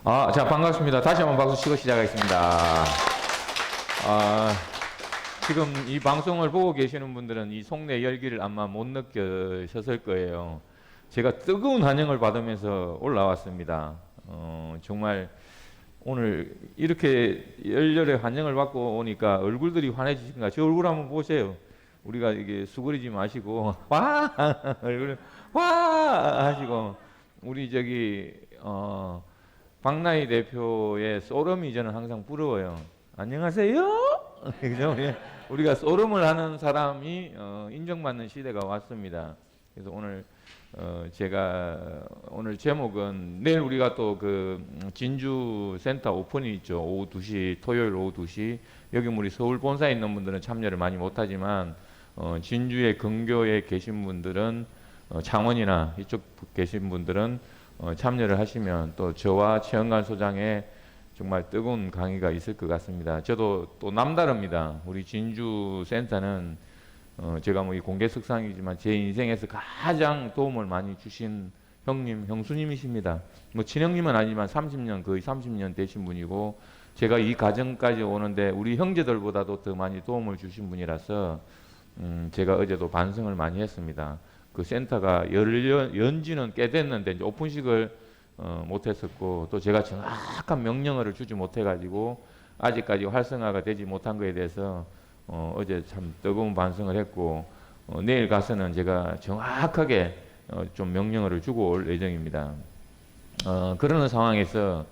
자, 반갑습니다. 다시 한번 박수 치고 시작하겠습니다. 아, 지금 이 방송을 보고 계시는 분들은 이 속내 열기를 아마 못 느끼셨을 거예요. 제가 뜨거운 환영을 받으면서 올라왔습니다. 정말 오늘 이렇게 열렬히 환영을 받고 오니까 얼굴들이 환해지신가? 제 얼굴 한번 보세요. 우리가 이게 수그리지 마시고 와 얼굴 와 하시고 우리 저기 박나희 대표의 소름이 저는 항상 부러워요. 안녕하세요. 그죠? 우리가 소름을 하는 사람이 인정받는 시대가 왔습니다. 그래서 오늘 제가 오늘 제목은 내일 우리가 또 그 진주 센터 오픈이 있죠. 오후 2시 토요일 오후 2시 여기 우리 서울 본사에 있는 분들은 참여를 많이 못하지만 진주의 근교에 계신 분들은 창원이나 이쪽 계신 분들은 참여를 하시면 또 저와 최영관 소장의 정말 뜨거운 강의가 있을 것 같습니다. 저도 또 남다릅니다. 우리 진주 센터는 제가 뭐 이 공개석상이지만 제 인생에서 가장 도움을 많이 주신 형님, 형수님이십니다. 뭐 친형님은 아니지만 30년, 거의 30년 되신 분이고 제가 이 과정까지 오는데 우리 형제들보다도 더 많이 도움을 주신 분이라서 제가 어제도 반성을 많이 했습니다. 그 센터가 연지는 꽤 됐는데 이제 오픈식을 못했었고 또 제가 정확한 명령어를 주지 못해가지고 아직까지 활성화가 되지 못한 거에 대해서 어제 참 뜨거운 반성을 했고 내일 가서는 제가 정확하게 좀 명령어를 주고 올 예정입니다. 그러는 상황에서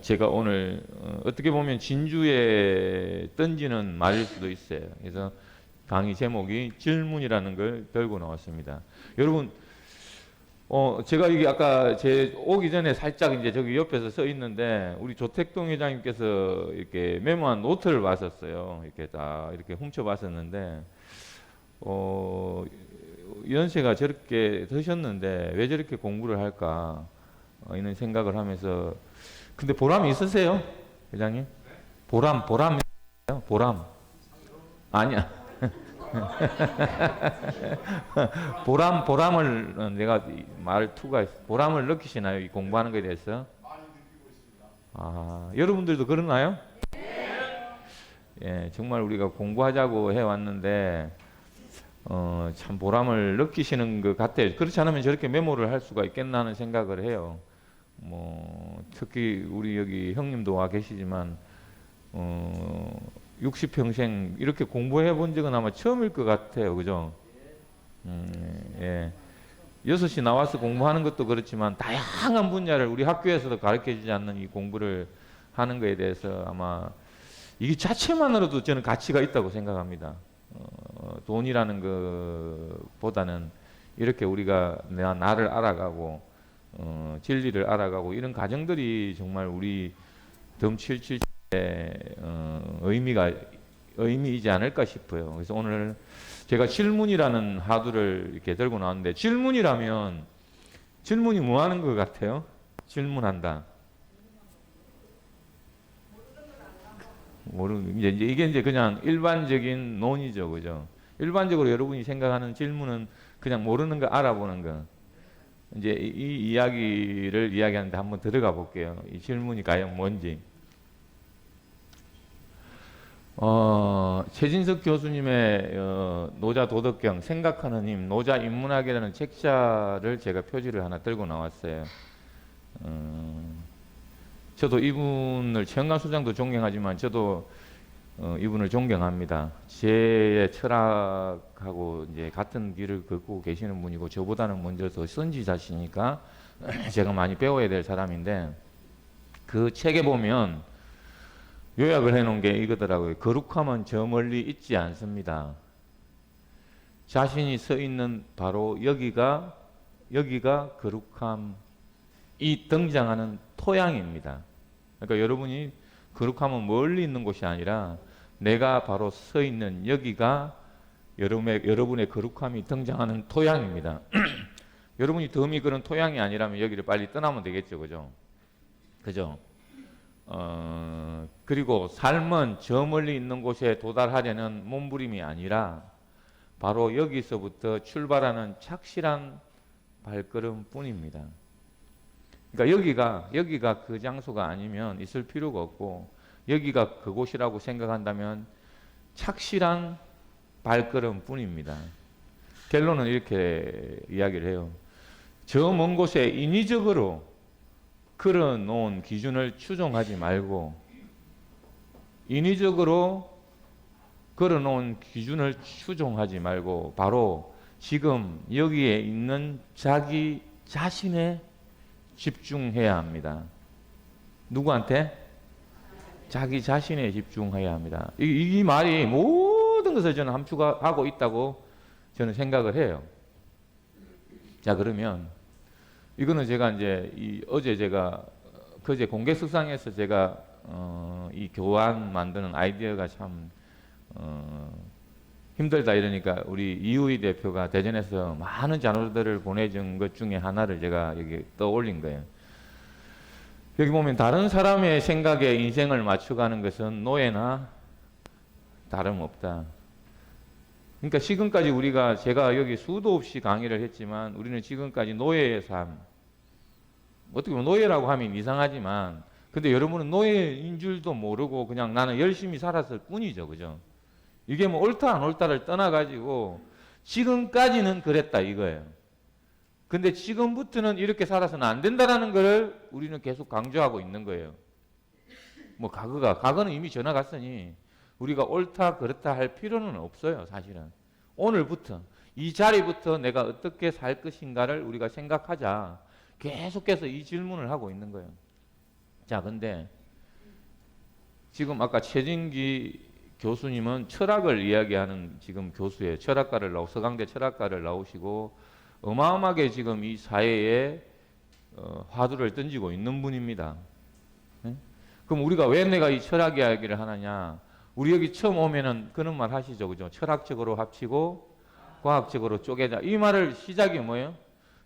제가 오늘 어떻게 보면 진주에 던지는 말일 수도 있어요. 그래서 강의 제목이 질문이라는 걸 들고 나왔습니다. 여러분, 제가 이게 아까 제 오기 전에 살짝 이제 저기 옆에서 서 있는데 우리 조택동 회장님께서 이렇게 메모한 노트를 봤었어요. 이렇게 다 이렇게 훔쳐봤었는데, 연세가 저렇게 드셨는데 왜 저렇게 공부를 할까 이런 생각을 하면서 근데 보람이 있으세요, 회장님? 보람 있어요? 보람 아니야. 보람을 내가 말투가 보람을 느끼시나요? 이 공부하는 것에 대해서? 많이 느끼고 있습니다. 여러분들도 그러나요? 예, 정말 우리가 공부하자고 해왔는데 참 보람을 느끼시는 것 같아요. 그렇지 않으면 저렇게 메모를 할 수가 있겠나 하는 생각을 해요. 뭐 특히 우리 여기 형님도 와 계시지만 60평생 이렇게 공부해 본 적은 아마 처음일 것 같아요. 그죠? 예. 6시 나와서 공부하는 것도 그렇지만 다양한 분야를 우리 학교에서도 가르쳐 주지 않는 이 공부를 하는 것에 대해서 아마 이 자체만으로도 저는 가치가 있다고 생각합니다. 돈이라는 것보다는 이렇게 우리가 나를 알아가고 진리를 알아가고 이런 과정들이 정말 우리 덤77 의미이지 않을까 싶어요. 그래서 오늘 제가 질문이라는 하두를 이렇게 들고 나왔는데 질문이라면 질문이 뭐 하는 것 같아요? 질문한다. 이제 이게 이제 그냥 일반적인 논의죠, 그죠? 일반적으로 여러분이 생각하는 질문은 그냥 모르는 거 알아보는 거. 이제 이 이야기를 이야기하는데 한번 들어가 볼게요. 이 질문이 과연 뭔지. 최진석 교수님의 노자 도덕경 생각하는 힘 노자 인문학이라는 책자를 제가 표지를 하나 들고 나왔어요. 저도 이분을 최영관 소장도 존경하지만 저도 이분을 존경합니다. 제 철학하고 이제 같은 길을 걷고 계시는 분이고 저보다는 먼저 더 선지자시니까 제가 많이 배워야 될 사람인데 그 책에 보면 요약을 해놓은 게 이거더라고요. 거룩함은 저 멀리 있지 않습니다. 자신이 서 있는 바로 여기가 거룩함이 등장하는 토양입니다. 그러니까 여러분이 거룩함은 멀리 있는 곳이 아니라 내가 바로 서 있는 여기가 여러분의 거룩함이 등장하는 토양입니다. 여러분이 덤이 그런 토양이 아니라면 여기를 빨리 떠나면 되겠죠. 그죠? 그죠? 그리고 삶은 저 멀리 있는 곳에 도달하려는 몸부림이 아니라 바로 여기서부터 출발하는 착실한 발걸음 뿐입니다. 그러니까 여기가 그 장소가 아니면 있을 필요가 없고, 여기가 그곳이라고 생각한다면 착실한 발걸음 뿐입니다. 결론은 이렇게 이야기를 해요. 저 먼 곳에 인위적으로 걸어놓은 기준을 추종하지 말고, 인위적으로 걸어놓은 기준을 추종하지 말고 바로 지금 여기에 있는 자기 자신에 집중해야 합니다. 누구한테? 자기 자신에 집중해야 합니다. 이 말이 모든 것을 저는 함축하고 있다고 저는 생각을 해요. 자, 그러면 이거는 제가 이제 어제 제가 그제 공개석상에서 제가 이 교환 만드는 아이디어가 참 힘들다 이러니까 우리 이우희 대표가 대전에서 많은 자료들을 보내준 것 중에 하나를 제가 여기 떠올린 거예요. 여기 보면 다른 사람의 생각에 인생을 맞춰가는 것은 노예나 다름없다. 그러니까 지금까지 제가 여기 수도 없이 강의를 했지만 우리는 지금까지 노예의 삶, 어떻게 보면 노예라고 하면 이상하지만 근데 여러분은 노예인 줄도 모르고 그냥 나는 열심히 살았을 뿐이죠. 그죠? 이게 뭐 옳다 안 옳다를 떠나가지고 지금까지는 그랬다 이거예요. 근데 지금부터는 이렇게 살아서는 안 된다라는 걸 우리는 계속 강조하고 있는 거예요. 뭐 과거는 이미 지나갔으니 우리가 옳다 그렇다 할 필요는 없어요. 사실은 오늘부터 이 자리부터 내가 어떻게 살 것인가를 우리가 생각하자. 계속해서 이 질문을 하고 있는 거예요. 자, 근데 지금 아까 최진기 교수님은 철학을 이야기하는 지금 교수예요. 서강대 철학과를 나오시고 어마어마하게 지금 이 사회에 화두를 던지고 있는 분입니다. 네? 그럼 우리가 왜 내가 이 철학 이야기를 하느냐? 우리 여기 처음 오면은 그런 말 하시죠, 그죠? 철학적으로 합치고 과학적으로 쪼개자. 이 말을 시작이 뭐예요?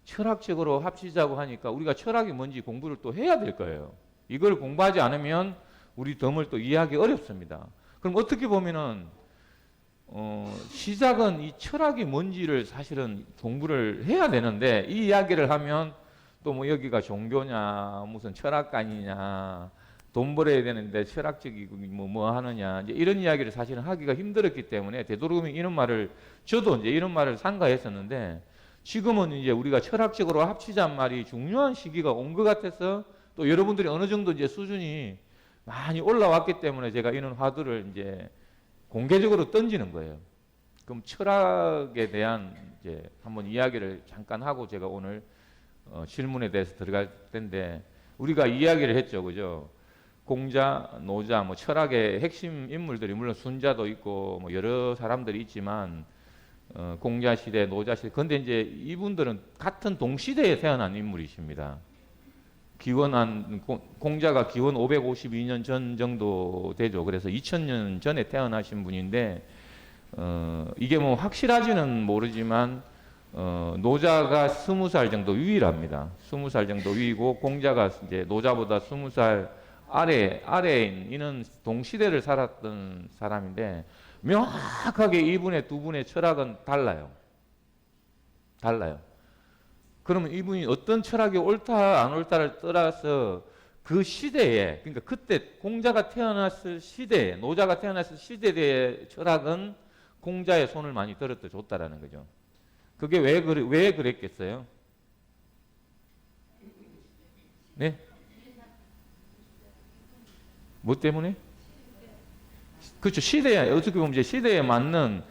철학적으로 합치자고 하니까 우리가 철학이 뭔지 공부를 또 해야 될 거예요. 이걸 공부하지 않으면 우리 덤을 또 이해하기 어렵습니다. 그럼 어떻게 보면은 시작은 이 철학이 뭔지를 사실은 공부를 해야 되는데 이 이야기를 하면 또 뭐 여기가 종교냐 무슨 철학관이냐 돈 벌어야 되는데 철학적이고 뭐 하느냐 이제 이런 이야기를 사실은 하기가 힘들었기 때문에 되도록이면 저도 이제 이런 말을 삼가했었는데 지금은 이제 우리가 철학적으로 합치자는 말이 중요한 시기가 온 것 같아서 또 여러분들이 어느 정도 이제 수준이 많이 올라왔기 때문에 제가 이런 화두를 이제 공개적으로 던지는 거예요. 그럼 철학에 대한 이제 한번 이야기를 잠깐 하고 제가 오늘 질문에 대해서 들어갈 텐데 우리가 이야기를 했죠, 그죠? 공자, 노자, 뭐 철학의 핵심 인물들이 물론 순자도 있고 뭐 여러 사람들이 있지만 공자 시대, 노자 시대. 근데 이제 이분들은 같은 동시대에 태어난 인물이십니다. 공자가 기원 552년 전 정도 되죠. 그래서 2000년 전에 태어나신 분인데, 이게 뭐 확실하지는 모르지만, 노자가 20살 정도 위랍니다. 20살 정도 위이고, 공자가 이제 노자보다 20살 아래인, 이는 동시대를 살았던 사람인데, 명확하게 이분의 두 분의 철학은 달라요. 그러면 이분이 어떤 철학이 옳다 안 옳다를 떠나서 그 시대에, 그러니까 그때 공자가 태어났을 시대에, 노자가 태어났을 시대의 철학은 공자의 손을 많이 줬다라는 거죠. 그게 왜 그랬겠어요? 네? 뭐 때문에? 그렇죠. 어떻게 보면 이제 시대에 맞는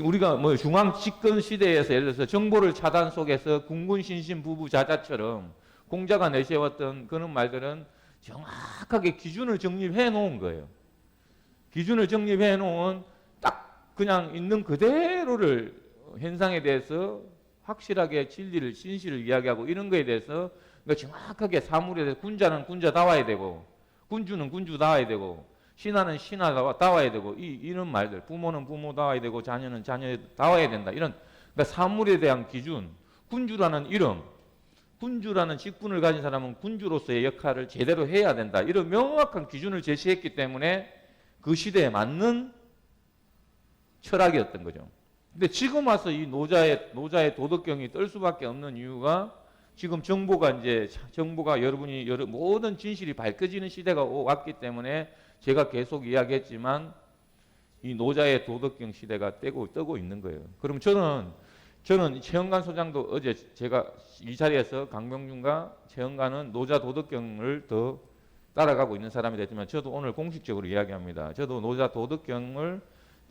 우리가 뭐 중앙 집권 시대에서 예를 들어서 정보를 차단 속에서 군군 신신 부부 자자처럼 공자가 내세웠던 그런 말들은 정확하게 기준을 정립해 놓은 거예요. 기준을 정립해 놓은 딱 그냥 있는 그대로를 현상에 대해서 확실하게 진리를 진실을 이야기하고 이런 거에 대해서 그러니까 정확하게 사물에 대해서 군자는 군자다워야 되고 군주는 군주다워야 되고 신하는 신하다워야 되고 이런 말들, 부모는 부모다워야 되고 자녀는 자녀다워야 된다. 이런 그러니까 사물에 대한 기준, 군주라는 이름, 군주라는 직분을 가진 사람은 군주로서의 역할을 제대로 해야 된다. 이런 명확한 기준을 제시했기 때문에 그 시대에 맞는 철학이었던 거죠. 근데 지금 와서 이 노자의 도덕경이 떨 수밖에 없는 이유가 지금 정보가 여러분이 모든 진실이 밝혀지는 시대가 왔기 때문에 제가 계속 이야기했지만 이 노자의 도덕경 시대가 뜨고 있는 거예요. 그럼 저는 최영관 소장도 어제 제가 이 자리에서 강병준과 최영관은 노자 도덕경을 더 따라가고 있는 사람이 됐지만 저도 오늘 공식적으로 이야기합니다. 저도 노자 도덕경을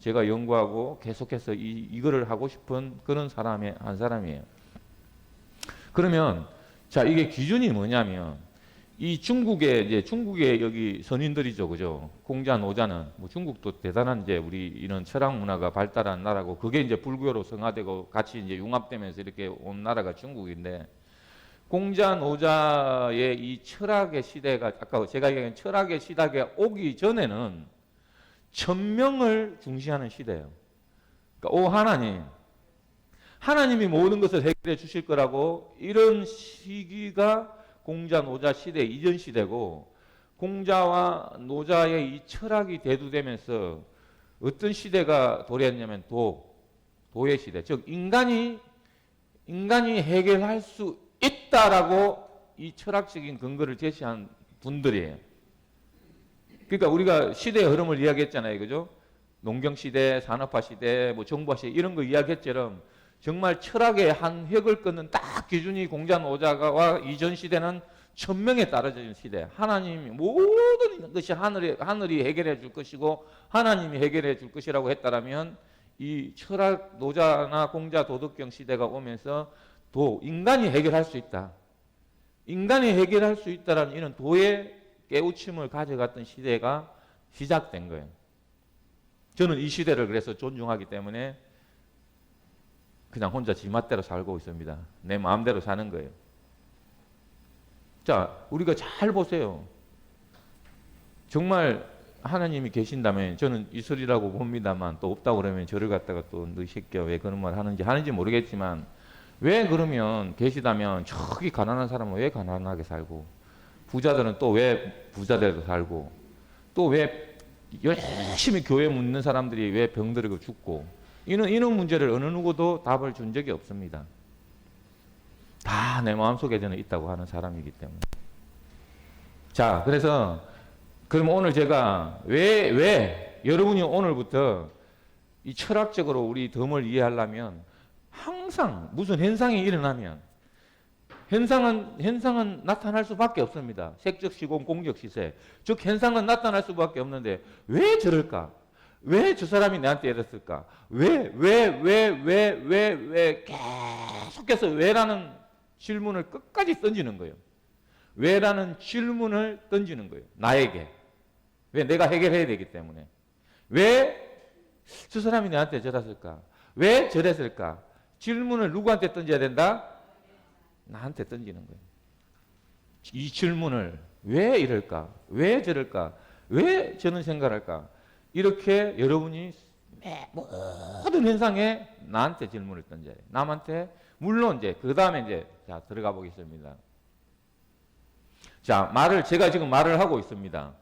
제가 연구하고 계속해서 이거를 하고 싶은 그런 한 사람이에요. 그러면 자, 이게 기준이 뭐냐면 이 중국의 여기 선인들이죠, 그죠? 공자, 노자는 뭐 중국도 대단한 이제 우리 이런 철학 문화가 발달한 나라고 그게 이제 불교로 성화되고 같이 이제 융합되면서 이렇게 온 나라가 중국인데 공자, 노자의 이 철학의 시대가 아까 제가 얘기한 철학의 시대가 오기 전에는 천명을 중시하는 시대예요. 그러니까 하나님이 모든 것을 해결해 주실 거라고 이런 시기가 공자, 노자 시대 이전 시대고 공자와 노자의 이 철학이 대두되면서 어떤 시대가 도래했냐면 도의 시대. 즉 인간이 해결할 수 있다라고 이 철학적인 근거를 제시한 분들이에요. 그러니까 우리가 시대의 흐름을 이야기했잖아요. 그죠? 농경 시대, 산업화 시대, 뭐 정보화 시대 이런 거 이야기했처럼 정말 철학의 한 획을 끊는 딱 기준이 공자, 노자와 이전 시대는 천명에 따라진 시대. 하나님이 모든 것이 하늘이 해결해 줄 것이고 하나님이 해결해 줄 것이라고 했다라면 이 철학 노자나 공자 도덕경 시대가 오면서 인간이 해결할 수 있다. 인간이 해결할 수 있다라는 이런 도의 깨우침을 가져갔던 시대가 시작된 거예요. 저는 이 시대를 그래서 존중하기 때문에 그냥 혼자 지 맛대로 살고 있습니다. 내 마음대로 사는 거예요. 자, 우리가 잘 보세요. 정말 하나님이 계신다면 저는 이슬이라고 봅니다만 또 없다고 그러면 저를 갖다가 또 너 새끼야 왜 그런 말 하는지 모르겠지만 왜 그러면 계시다면 저기 가난한 사람은 왜 가난하게 살고 부자들은 또 왜 부자대로 살고 또 왜 열심히 교회 묻는 사람들이 왜 병들고 죽고 이런 문제를 어느 누구도 답을 준 적이 없습니다. 다 내 마음속에 저는 있다고 하는 사람이기 때문에. 자, 그래서 그럼 오늘 제가 왜 여러분이 오늘부터 이 철학적으로 우리 덤을 이해하려면 항상 무슨 현상이 일어나면 현상은 나타날 수밖에 없습니다. 색적 시공, 공적 시세. 즉 현상은 나타날 수밖에 없는데 왜 저럴까? 왜 저 사람이 나한테 이랬을까? 왜 계속해서 왜라는 질문을 끝까지 던지는 거예요. 왜라는 질문을 던지는 거예요. 나에게. 왜 내가 해결해야 되기 때문에. 왜 저 사람이 나한테 저랬을까? 왜 저랬을까? 질문을 누구한테 던져야 된다? 나한테 던지는 거예요. 이 질문을 왜 이럴까? 왜 저럴까? 왜 저는 생각할까? 이렇게 여러분이 모든 현상에 나한테 질문을 던져야 돼요. 남한테 물론 이제 그 다음에 이제 자 들어가 보겠습니다. 자 제가 지금 말을 하고 있습니다.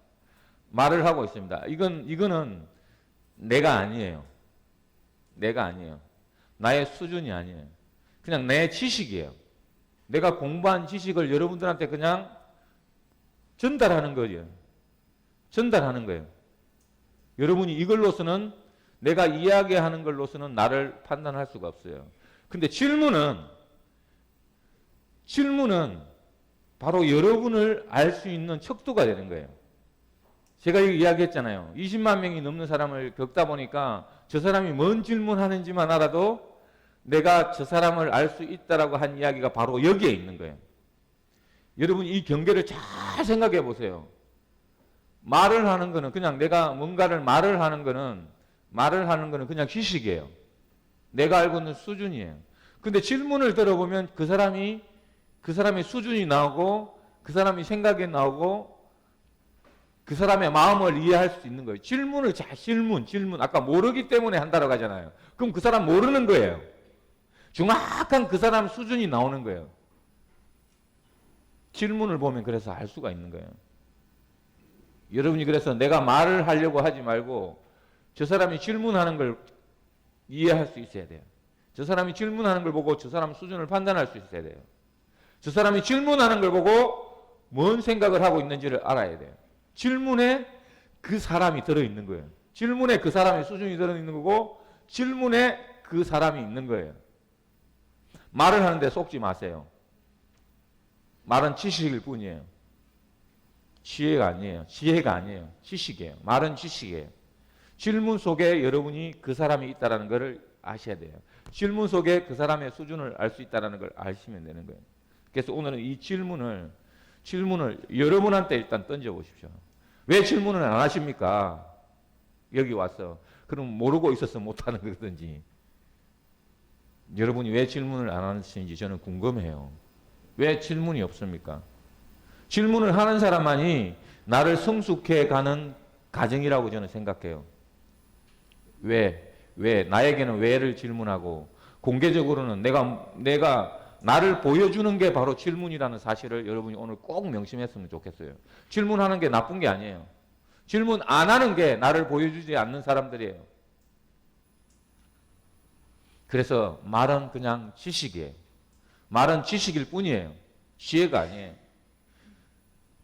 말을 하고 있습니다. 이거는 내가 아니에요. 내가 아니에요. 나의 수준이 아니에요. 그냥 내 지식이에요. 내가 공부한 지식을 여러분들한테 그냥 전달하는 거예요. 전달하는 거예요. 여러분이 이걸로서는 내가 이야기하는 걸로서는 나를 판단할 수가 없어요. 근데 질문은 바로 여러분을 알 수 있는 척도가 되는 거예요. 제가 이야기했잖아요. 20만 명이 넘는 사람을 겪다 보니까 저 사람이 뭔 질문하는지만 알아도 내가 저 사람을 알 수 있다라고 한 이야기가 바로 여기에 있는 거예요. 여러분 이 경계를 잘 생각해 보세요. 말을 하는 거는 그냥 내가 뭔가를 말을 하는 거는 그냥 지식이에요. 내가 알고 있는 수준이에요. 근데 질문을 들어보면 그 사람의 수준이 나오고 그 사람이 생각이 나오고 그 사람의 마음을 이해할 수 있는 거예요. 질문 아까 모르기 때문에 한다고 하잖아요. 그럼 그 사람 모르는 거예요. 정확한 그 사람 수준이 나오는 거예요. 질문을 보면 그래서 알 수가 있는 거예요. 여러분이 그래서 내가 말을 하려고 하지 말고 저 사람이 질문하는 걸 이해할 수 있어야 돼요. 저 사람이 질문하는 걸 보고 저 사람 수준을 판단할 수 있어야 돼요. 저 사람이 질문하는 걸 보고 뭔 생각을 하고 있는지를 알아야 돼요. 질문에 그 사람이 들어있는 거예요. 질문에 그 사람의 수준이 들어있는 거고 질문에 그 사람이 있는 거예요. 말을 하는데 속지 마세요. 말은 지식일 뿐이에요. 지혜가 아니에요. 지혜가 아니에요. 지식이에요. 말은 지식이에요. 질문 속에 여러분이 그 사람이 있다는 것을 아셔야 돼요. 질문 속에 그 사람의 수준을 알 수 있다는 걸 아시면 되는 거예요. 그래서 오늘은 이 질문을 여러분한테 일단 던져보십시오. 왜 질문을 안 하십니까? 여기 와서. 그럼 모르고 있어서 못하는 거든지. 여러분이 왜 질문을 안 하시는지 저는 궁금해요. 왜 질문이 없습니까? 질문을 하는 사람만이 나를 성숙해 가는 과정이라고 저는 생각해요. 왜? 나에게는 왜를 질문하고 공개적으로는 내가 나를 보여주는 게 바로 질문이라는 사실을 여러분이 오늘 꼭 명심했으면 좋겠어요. 질문하는 게 나쁜 게 아니에요. 질문 안 하는 게 나를 보여주지 않는 사람들이에요. 그래서 말은 그냥 지식이에요. 말은 지식일 뿐이에요. 지혜가 아니에요.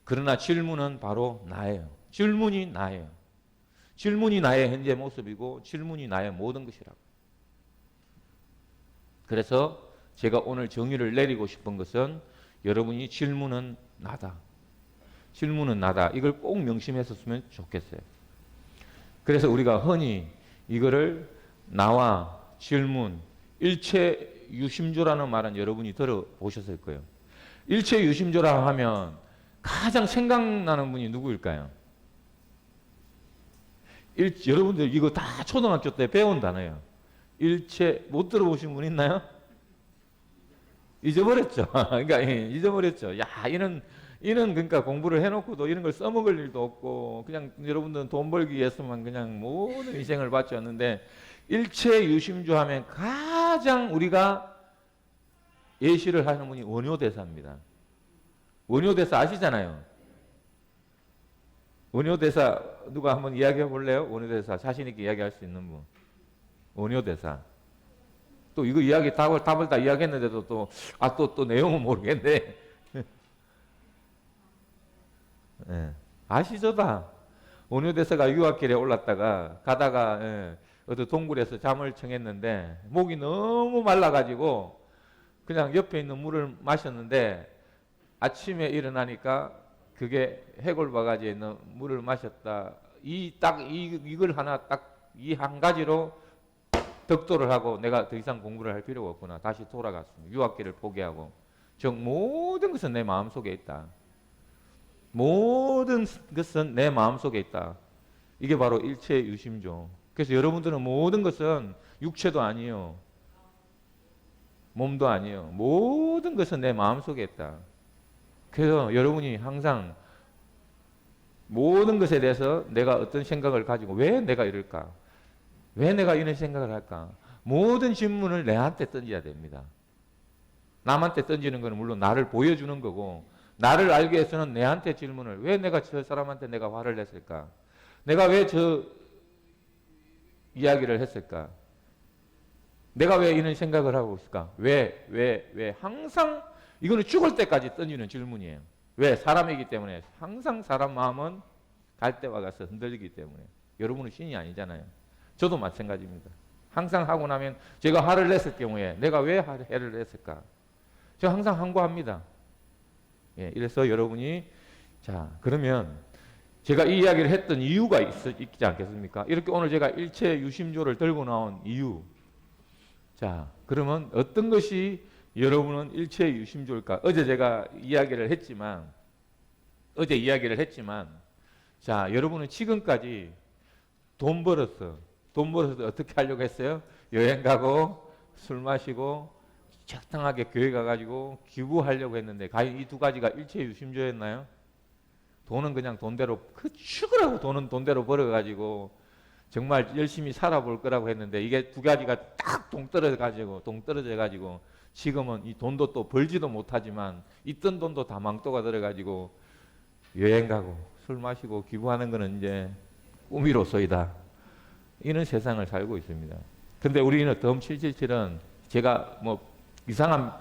그러나 질문은 바로 나예요. 질문이 나예요. 질문이 나의 현재 모습이고 질문이 나의 모든 것이라고. 그래서 제가 오늘 정의를 내리고 싶은 것은 여러분이 질문은 나다. 질문은 나다. 이걸 꼭 명심했었으면 좋겠어요. 그래서 우리가 흔히 이거를 나와 질문, 일체 유심조라는 말은 여러분이 들어보셨을 거예요. 일체 유심조라 하면 가장 생각나는 분이 누구일까요? 여러분들 이거 다 초등학교 때 배운 단어예요. 일체 못 들어보신 분 있나요? 잊어버렸죠. 그러니까 잊어버렸죠. 야, 이런 그러니까 공부를 해놓고도 이런 걸 써먹을 일도 없고 그냥 여러분들은 돈 벌기 위해서만 그냥 모든 인생을 바쳤는데 일체 유심조 하면 가장 우리가 예시를 하는 분이 원효대사입니다. 원효대사 아시잖아요. 원효대사 누가 한번 이야기해 볼래요? 원효대사 자신 있게 이야기할 수 있는 분. 원효대사. 또 이거 답을 다 이야기했는데도 또 내용은 모르겠네. 네. 아시죠 다. 원효대사가 유학길에 올랐다가 가다가 어떤 동굴에서 잠을 청했는데 목이 너무 말라가지고 그냥 옆에 있는 물을 마셨는데 아침에 일어나니까 그게 해골바가지에 있는 물을 마셨다. 이걸 하나 이 한 가지로 덕도를 하고 내가 더 이상 공부를 할 필요가 없구나. 다시 돌아갔습니다. 유학길을 포기하고. 모든 것은 내 마음속에 있다. 모든 것은 내 마음속에 있다. 이게 바로 일체 유심조. 그래서 여러분들은 모든 것은 육체도 아니에요. 몸도 아니에요. 모든 것은 내 마음속에 있다. 그래서 여러분이 항상 모든 것에 대해서 내가 어떤 생각을 가지고 왜 내가 이럴까? 왜 내가 이런 생각을 할까? 모든 질문을 내한테 던져야 됩니다. 남한테 던지는 것은 물론 나를 보여주는 거고 나를 알기 위해서는 내한테 질문을 왜 내가 저 사람한테 내가 화를 냈을까? 내가 왜 저 이야기를 했을까? 내가 왜 이런 생각을 하고 있을까? 왜 항상 이거는 죽을 때까지 던지는 질문이에요. 왜? 사람이기 때문에. 항상 사람 마음은 갈 때와 가서 흔들리기 때문에. 여러분은 신이 아니잖아요. 저도 마찬가지입니다. 항상 하고 나면 제가 화를 냈을 경우에 내가 왜 화를 냈을까? 저 항상 항고합니다. 예, 이래서 여러분이 자 그러면 제가 이 이야기를 했던 이유가 있지 않겠습니까? 이렇게 오늘 제가 일체 유심조를 들고 나온 이유. 자 그러면 어떤 것이 여러분은 일체 유심조일까? 어제 이야기를 했지만 자 여러분은 지금까지 돈 벌어서 어떻게 하려고 했어요? 여행 가고 술 마시고 적당하게 교회 가가지고 기부하려고 했는데 과연 이 두 가지가 일체 유심조였나요? 돈은 그냥 돈대로 죽으라고 돈은 돈대로 벌어가지고 정말 열심히 살아볼 거라고 했는데 이게 두 가지가 딱 동떨어져가지고 지금은 이 돈도 또 벌지도 못하지만 있던 돈도 다 망토가 들어가지고 여행 가고 술 마시고 기부하는 거는 이제 꿈이로소이다. 이런 세상을 살고 있습니다. 근데 우리는 덤777은 제가 뭐 이상한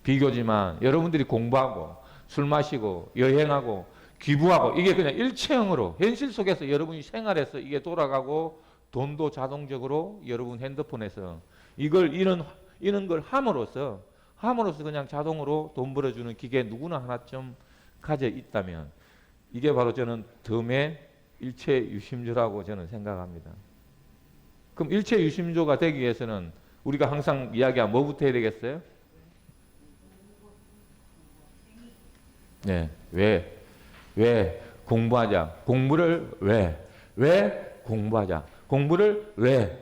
비교지만 여러분들이 공부하고 술 마시고 여행하고 기부하고 이게 그냥 일체형으로 현실 속에서 여러분이 생활에서 이게 돌아가고 돈도 자동적으로 여러분 핸드폰에서 이런 걸 함으로써 그냥 자동으로 돈 벌어주는 기계 누구나 하나쯤 가져 있다면 이게 바로 저는 덤의 일체 유심조라고 저는 생각합니다. 그럼 일체 유심조가 되기 위해서는 우리가 항상 이야기한 뭐부터 해야 되겠어요? 네, 왜 공부하자. 공부를 왜 공부하자. 공부를 왜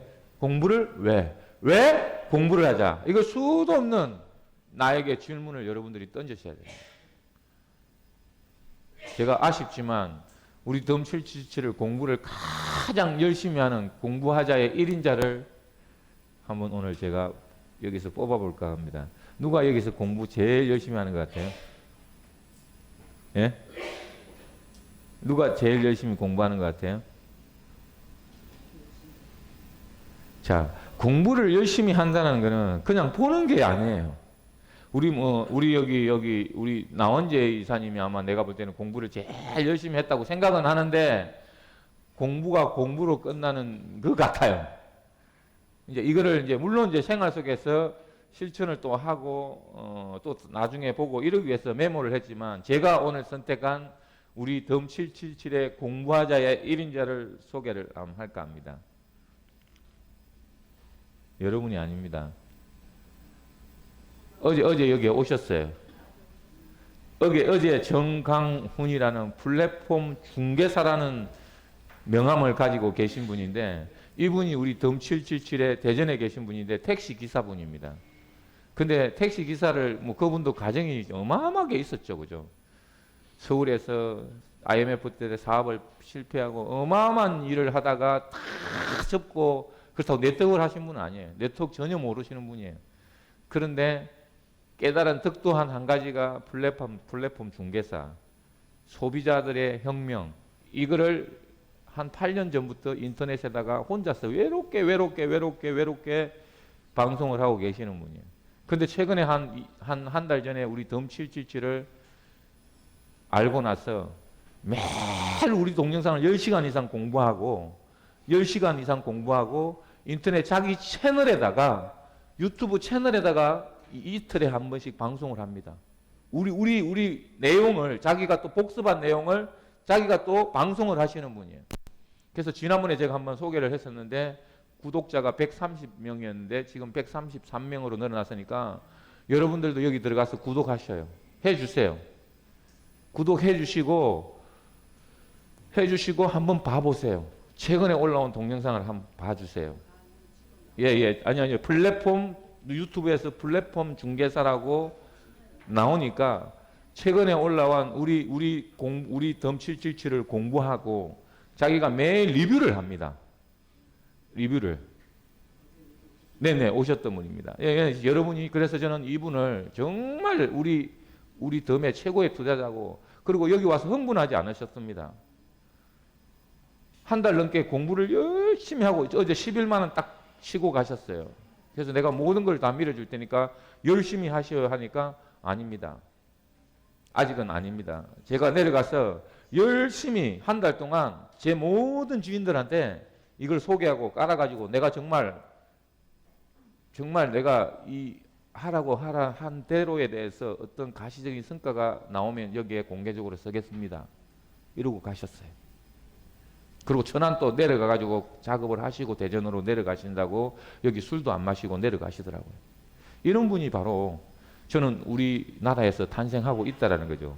공부를 하자. 이거 수도 없는 나에게 질문을 여러분들이 던지셔야 돼요. 제가 아쉽지만 우리 덤 777을 공부를 가장 열심히 하는 공부하자의 1인자를 한번 오늘 제가 여기서 뽑아볼까 합니다. 누가 여기서 공부 제일 열심히 하는 것 같아요? 예? 누가 제일 열심히 공부하는 것 같아요? 자, 공부를 열심히 한다는 것은 그냥 보는 게 아니에요. 우리 나원재 이사님이 아마 내가 볼 때는 공부를 제일 열심히 했다고 생각은 하는데 공부가 공부로 끝나는 것 같아요. 이제 이거를 물론 생활 속에서 실천을 또 하고 또 나중에 보고 이러기 위해서 메모를 했지만 제가 오늘 선택한 우리 덤 777의 공부하자의 1인자를 소개를 할까 합니다. 여러분이 아닙니다. 어제 여기에 오셨어요. 어제 정강훈이라는 플랫폼 중개사라는 명함을 가지고 계신 분인데 이분이 우리 덤 777의 대전에 계신 분인데 택시 기사분입니다. 근데 택시 기사를 그분도 가정이 어마어마하게 있었죠, 그죠? 서울에서 IMF 때 사업을 실패하고 어마어마한 일을 하다가 다 접고 그렇다고 네트워크를 하신 분은 아니에요. 네트워크 전혀 모르시는 분이에요. 그런데 깨달은 득도한 한 가지가 플랫폼 중개사, 소비자들의 혁명, 이거를 한 8년 전부터 인터넷에다가 혼자서 외롭게 방송을 하고 계시는 분이에요. 근데 최근에 한 달 전에 우리 덤 777을 알고 나서 매일 우리 동영상을 10시간 이상 공부하고 인터넷 자기 채널에다가 유튜브 채널에다가 이틀에 한 번씩 방송을 합니다. 우리 내용을 자기가 또 복습한 내용을 자기가 또 방송을 하시는 분이에요. 그래서 지난번에 제가 한번 소개를 했었는데 구독자가 130명이었는데 지금 133명으로 늘어났으니까 여러분들도 여기 들어가서 구독하셔요. 해주세요. 구독해 주시고 한번 봐보세요. 최근에 올라온 동영상을 한번 봐주세요. 아니요. 유튜브에서 플랫폼 중개사라고 나오니까 최근에 올라온 우리 덤 777을 공부하고 자기가 매일 리뷰를 합니다. 리뷰를. 네네, 오셨던 분입니다. 여러분이, 그래서 저는 이분을 정말 우리 덤의 최고의 투자자고, 그리고 여기 와서 흥분하지 않으셨습니다. 한 달 넘게 공부를 열심히 하고, 어제 11만 원 딱 치고 가셨어요. 그래서 내가 모든 걸 다 밀어줄 테니까 열심히 하셔야 하니까 아닙니다. 아직은 아닙니다. 제가 내려가서 열심히 한 달 동안 제 모든 지인들한테 이걸 소개하고 깔아가지고 내가 정말 내가 하라고 한 대로에 대해서 어떤 가시적인 성과가 나오면 여기에 공개적으로 쓰겠습니다. 이러고 가셨어요. 그리고 천안 또 내려가가지고 작업을 하시고 대전으로 내려가신다고 여기 술도 안 마시고 내려가시더라고요. 이런 분이 바로 저는 우리나라에서 탄생하고 있다라는 거죠.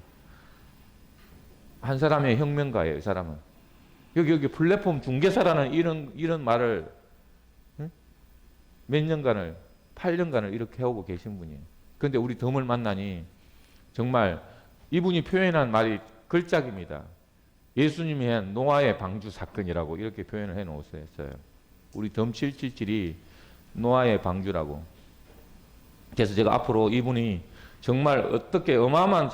한 사람의 혁명가예요, 이 사람은. 여기 플랫폼 중개사라는 이런 말을 몇 년간을, 8년간을 이렇게 해오고 계신 분이에요. 그런데 우리 덤을 만나니 정말 이분이 표현한 말이 걸작입니다. 예수님이 한 노아의 방주 사건이라고 이렇게 표현을 해놓으셨어요. 우리 덤 777이 노아의 방주라고. 그래서 제가 앞으로 이분이 정말 어떻게 어마어마한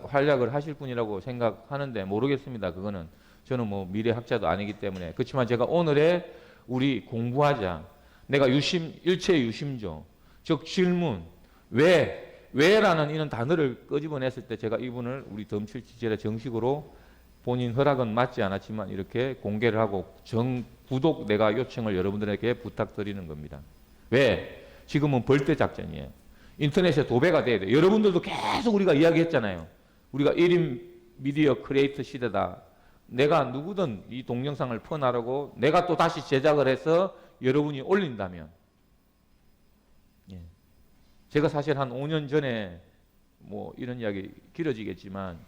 활약을 하실 분이라고 생각하는데 모르겠습니다. 그거는 저는 미래학자도 아니기 때문에. 그렇지만 제가 오늘의 우리 공부하자. 내가 일체 유심조, 즉 질문, 왜 왜라는 이런 단어를 끄집어냈을 때 제가 이분을 우리 덤칠지제라 정식으로 본인 허락은 맞지 않았지만 이렇게 공개를 하고 구독 내가 요청을 여러분들에게 부탁드리는 겁니다. 왜? 지금은 벌떼 작전이에요. 인터넷에 도배가 돼야 돼요. 여러분들도 계속 우리가 이야기했잖아요. 우리가 1인 미디어 크리에이터 시대다. 내가 누구든 이 동영상을 퍼나르고 내가 또 다시 제작을 해서 여러분이 올린다면, 예. 제가 사실 한 5년 전에 뭐 이런 이야기 길어지겠지만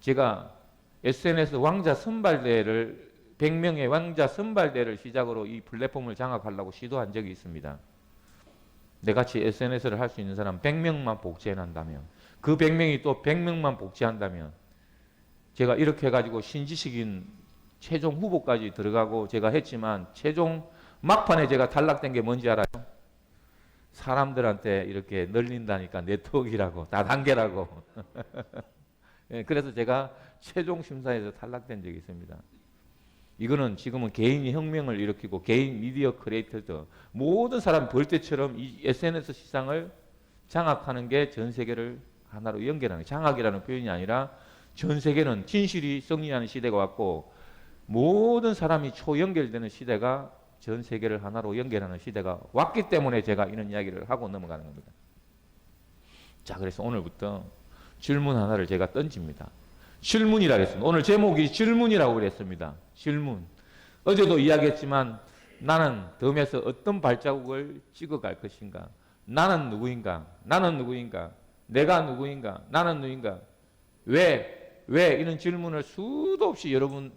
제가 SNS 왕자 선발대회를 100명의 왕자 선발대회를 시작으로 이 플랫폼을 장악하려고 시도한 적이 있습니다. 내같이 SNS를 할 수 있는 사람 100명만 복제해낸다면, 그 100명이 또 100명만 복제한다면, 제가 이렇게 해가지고 신지식인 최종 후보까지 들어가고 제가 했지만 최종 막판에 제가 탈락된 게 뭔지 알아요? 사람들한테 이렇게 널린다니까 네트워크라고 다단계라고. 예, 그래서 제가 최종 심사에서 탈락된 적이 있습니다. 이거는 지금은 개인이 혁명을 일으키고 개인 미디어 크리에이터들 모든 사람 벌떼처럼 이 SNS 시장을 장악하는 게 전 세계를 하나로 연결하는, 장악이라는 표현이 아니라 전 세계는 진실이 승리하는 시대가 왔고 모든 사람이 초연결되는 시대가 전 세계를 하나로 연결하는 시대가 왔기 때문에 제가 이런 이야기를 하고 넘어가는 겁니다. 자, 그래서 오늘부터 질문 하나를 제가 던집니다. 질문이라고 했습니다. 오늘 제목이 질문이라고 그랬습니다. 질문. 어제도 이야기했지만 나는 덤에서 어떤 발자국을 찍어갈 것인가? 나는 누구인가? 나는 누구인가? 내가 누구인가? 나는 누구인가? 왜 이런 질문을 수도 없이 여러분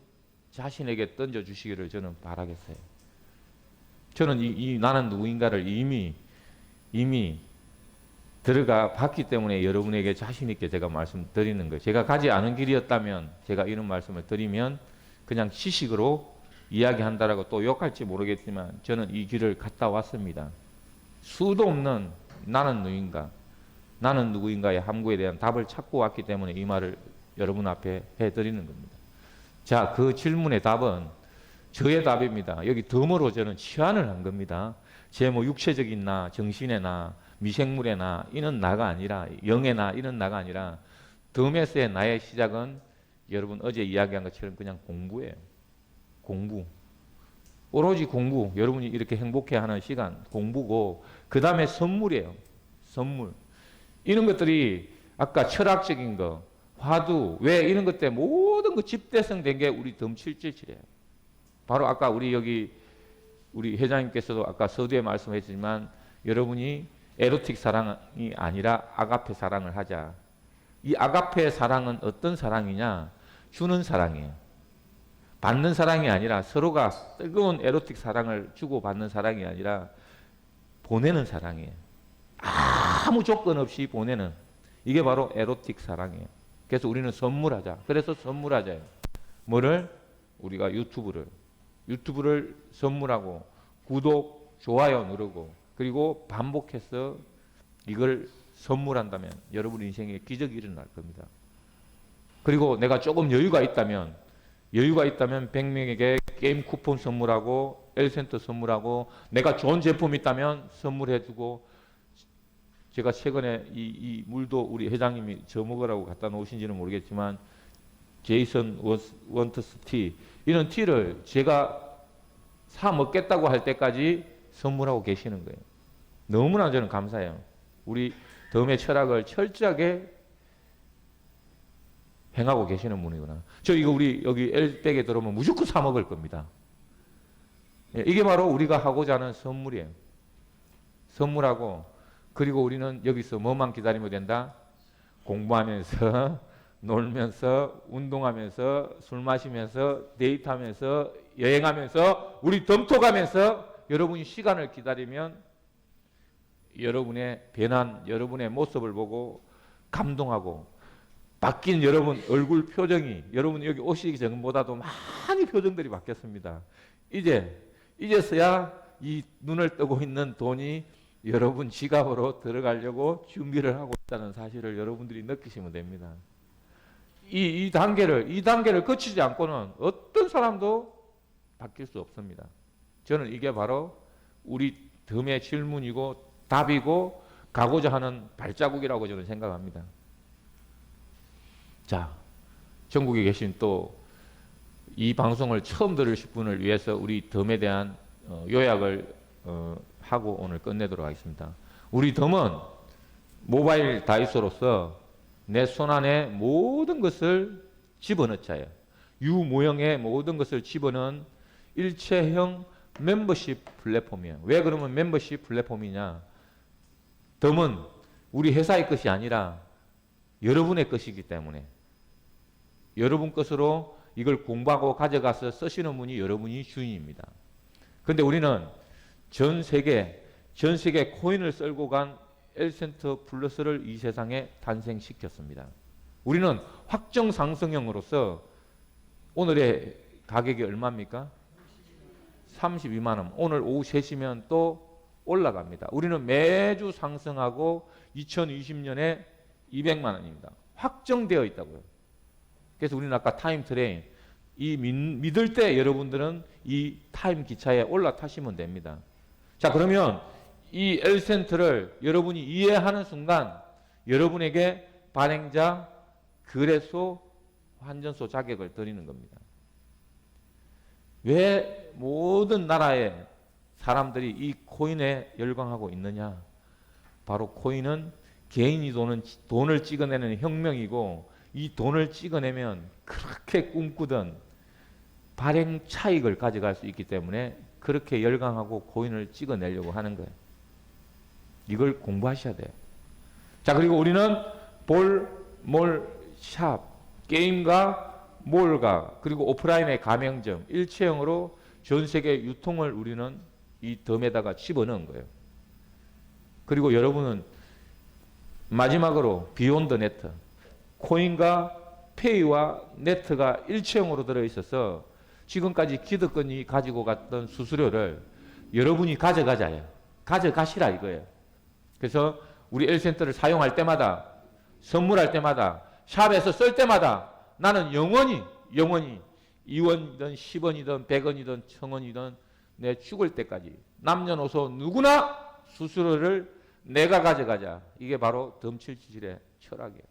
자신에게 던져주시기를 저는 바라겠어요. 저는 이 나는 누구인가를 이미 들어가 봤기 때문에 여러분에게 자신 있게 제가 말씀드리는 거예요. 제가 가지 않은 길이었다면 제가 이런 말씀을 드리면 그냥 지식으로 이야기한다라고 또 욕할지 모르겠지만 저는 이 길을 갔다 왔습니다. 수도 없는 나는 누구인가, 나는 누구인가의 함구에 대한 답을 찾고 왔기 때문에 이 말을 여러분 앞에 해드리는 겁니다. 자, 그 질문의 답은 저의 답입니다. 여기 덤으로 저는 치환을 한 겁니다. 제 뭐 육체적인 나, 정신의 나, 미생물의 나, 이는 나가 아니라, 영의 나, 이는 나가 아니라 덤에서의 나의 시작은 여러분 어제 이야기한 것처럼 그냥 공부예요. 공부. 오로지 공부. 여러분이 이렇게 행복해하는 시간 공부고, 그 다음에 선물이에요. 선물. 이런 것들이 아까 철학적인 거, 화두, 왜 이런 것 때문에 모든 거 집대성 된 게 우리 덤777이에요. 바로 아까 우리 회장님께서도 아까 서두에 말씀했지만 여러분이 에로틱 사랑이 아니라 아가페 사랑을 하자. 이 아가페 사랑은 어떤 사랑이냐? 주는 사랑이에요. 받는 사랑이 아니라 서로가 뜨거운 에로틱 사랑을 주고받는 사랑이 아니라 보내는 사랑이에요. 아무 조건 없이 보내는, 이게 바로 에로틱 사랑이에요. 그래서 우리는 선물하자. 그래서 선물하자요. 뭐를? 우리가 유튜브를 선물하고 구독, 좋아요 누르고 그리고 반복해서 이걸 선물한다면 여러분 인생에 기적이 일어날 겁니다. 그리고 내가 조금 여유가 있다면 100명에게 게임 쿠폰 선물하고 L센터 선물하고 내가 좋은 제품 있다면 선물해주고, 제가 최근에 이 물도 우리 회장님이 저 먹으라고 갖다 놓으신지는 모르겠지만 제이슨 원터스 티, 이런 티를 제가 사 먹겠다고 할 때까지 선물하고 계시는 거예요. 너무나 저는 감사해요. 우리 덤의 철학을 철저하게 행하고 계시는 분이구나. 저 이거 우리 여기 L백에 들어오면 무조건 사 먹을 겁니다. 이게 바로 우리가 하고자 하는 선물이에요. 선물하고, 그리고 우리는 여기서 뭐만 기다리면 된다? 공부하면서, 놀면서, 운동하면서, 술 마시면서, 데이트하면서, 여행하면서, 우리 덤토가면서 여러분이 시간을 기다리면 여러분의 변한 여러분의 모습을 보고 감동하고, 바뀐 여러분 얼굴 표정이, 여러분 여기 오시기 전보다도 많이 표정들이 바뀌었습니다. 이제서야 이 눈을 뜨고 있는 돈이 여러분 지갑으로 들어가려고 준비를 하고 있다는 사실을 여러분들이 느끼시면 됩니다. 이 단계를 거치지 않고는 어떤 사람도 바뀔 수 없습니다. 저는 이게 바로 우리 덤의 질문이고 답이고, 가고자 하는 발자국이라고 저는 생각합니다. 자, 전국에 계신 또 이 방송을 처음 들으실 분을 위해서 우리 덤에 대한 요약을 하고 오늘 끝내도록 하겠습니다. 우리 덤은 모바일 다이소로서 내 손안에 모든 것을 집어넣자예요. 유무형의 모든 것을 집어넣은 일체형 멤버십 플랫폼이에요. 왜 그러면 멤버십 플랫폼이냐? 덤은 우리 회사의 것이 아니라 여러분의 것이기 때문에 여러분 것으로 이걸 공부하고 가져가서 쓰시는 분이 여러분이 주인입니다. 그런데 우리는 전 세계 코인을 썰고 간 L센터 플러스를 이 세상에 탄생시켰습니다. 우리는 확정 상승형으로서 오늘의 가격이 얼마입니까? 32만 원. 오늘 오후 3시면 또 올라갑니다. 우리는 매주 상승하고 2020년에 200만 원입니다. 확정되어 있다고요. 그래서 우리는 아까 타임 트레인 이 믿을 때 여러분들은 이 타임 기차에 올라타시면 됩니다. 자, 그러면 이 L센터를 여러분이 이해하는 순간 여러분에게 발행자, 거래소, 환전소 자격을 드리는 겁니다. 왜 모든 나라의 사람들이 이 코인에 열광하고 있느냐? 바로 코인은 개인이 돈을 찍어내는 혁명이고 이 돈을 찍어내면 그렇게 꿈꾸던 발행 차익을 가져갈 수 있기 때문에 그렇게 열광하고 코인을 찍어내려고 하는 거예요. 이걸 공부하셔야 돼요. 자, 그리고 우리는 볼, 몰, 샵, 게임과 몰과 그리고 오프라인의 가맹점, 일체형으로 전 세계 유통을 우리는 이 덤에다가 집어넣은 거예요. 그리고 여러분은 마지막으로 비욘드 네트, 코인과 페이와 네트가 일체형으로 들어있어서 지금까지 기득권이 가지고 갔던 수수료를 여러분이 가져가자요. 가져가시라 이거예요. 그래서 우리 L센터를 사용할 때마다, 선물할 때마다, 샵에서 쓸 때마다 나는 영원히 2원이든 10원이든 100원이든 1000원이든 내 죽을 때까지 남녀노소 누구나 수수료를 내가 가져가자. 이게 바로 덤777의 철학이에요.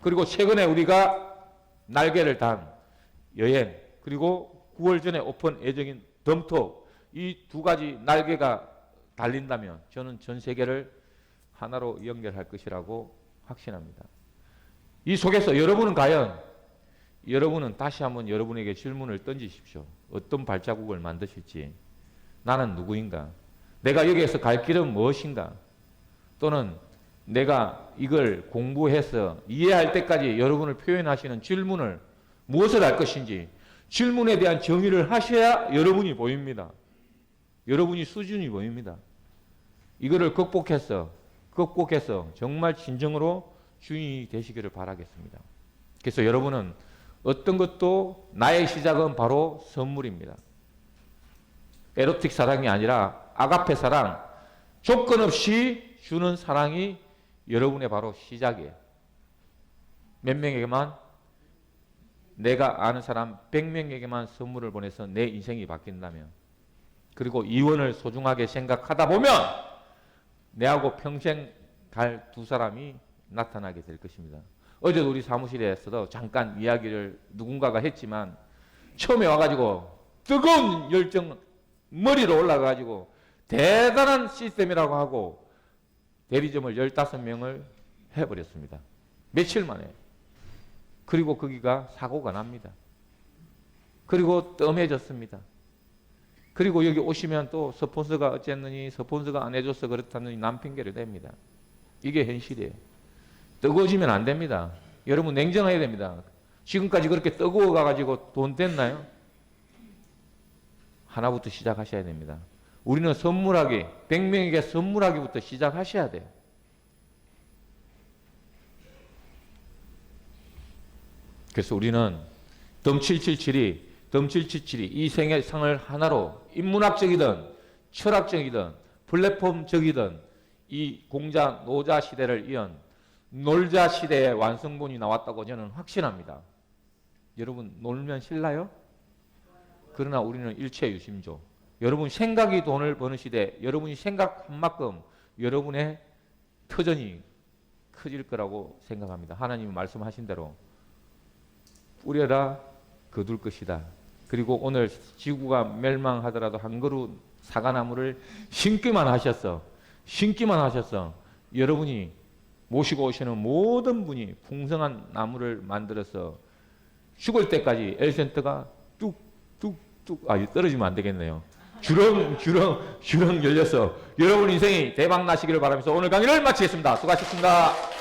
그리고 최근에 우리가 날개를 단 여행, 그리고 9월 전에 오픈 예정인 덤톡, 이 두 가지 날개가 달린다면 저는 전 세계를 하나로 연결할 것이라고 확신합니다. 이 속에서 여러분은 다시 한번 여러분에게 질문을 던지십시오. 어떤 발자국을 만드실지. 나는 누구인가? 내가 여기에서 갈 길은 무엇인가? 또는 내가 이걸 공부해서 이해할 때까지 여러분을 표현하시는 질문을 무엇을 할 것인지 질문에 대한 정의를 하셔야 여러분이 보입니다. 여러분이 수준이 보입니다. 이거를 극복해서 정말 진정으로 주인이 되시기를 바라겠습니다. 그래서 여러분은 어떤 것도 나의 시작은 바로 선물입니다. 에로틱 사랑이 아니라 아가페 사랑, 조건 없이 주는 사랑이 여러분의 바로 시작이에요. 몇 명에게만, 내가 아는 사람 100명에게만 선물을 보내서 내 인생이 바뀐다면, 그리고 이원을 소중하게 생각하다 보면 내하고 평생 갈 두 사람이 나타나게 될 것입니다. 어제도 우리 사무실에서도 잠깐 이야기를 누군가가 했지만 처음에 와가지고 뜨거운 열정 머리로 올라가가지고 대단한 시스템이라고 하고 대리점을 15명을 해버렸습니다. 며칠 만에. 그리고 거기가 사고가 납니다. 그리고 뜸해졌습니다. 그리고 여기 오시면 또 스폰서가 어쨌느니 스폰서가 안 해줘서 그렇다느니 남 핑계를 댑니다. 이게 현실이에요. 뜨거워지면 안 됩니다. 여러분 냉정해야 됩니다. 지금까지 그렇게 뜨거워 가지고 돈 됐나요? 하나부터 시작하셔야 됩니다. 우리는 선물하기, 100명에게 선물하기부터 시작하셔야 돼요. 그래서 우리는 덤777이 이 생의 상을 하나로 인문학적이든 철학적이든 플랫폼적이든 이 공자 노자 시대를 이은 놀자 시대의 완성본이 나왔다고 저는 확신합니다. 여러분 놀면 신나요? 그러나 우리는 일체유심조. 여러분 생각이 돈을 버는 시대, 여러분이 생각 한 만큼 여러분의 터전이 커질 거라고 생각합니다. 하나님이 말씀하신 대로 뿌려라 거둘 것이다. 그리고 오늘 지구가 멸망하더라도 한 그루 사과나무를 심기만 하셨어. 심기만 하셨어. 여러분이 모시고 오시는 모든 분이 풍성한 나무를 만들어서 죽을 때까지 엘센트가 뚝뚝뚝 떨어지면 안 되겠네요. 주렁주렁 열려서 여러분 인생이 대박 나시기를 바라면서 오늘 강의를 마치겠습니다. 수고하셨습니다.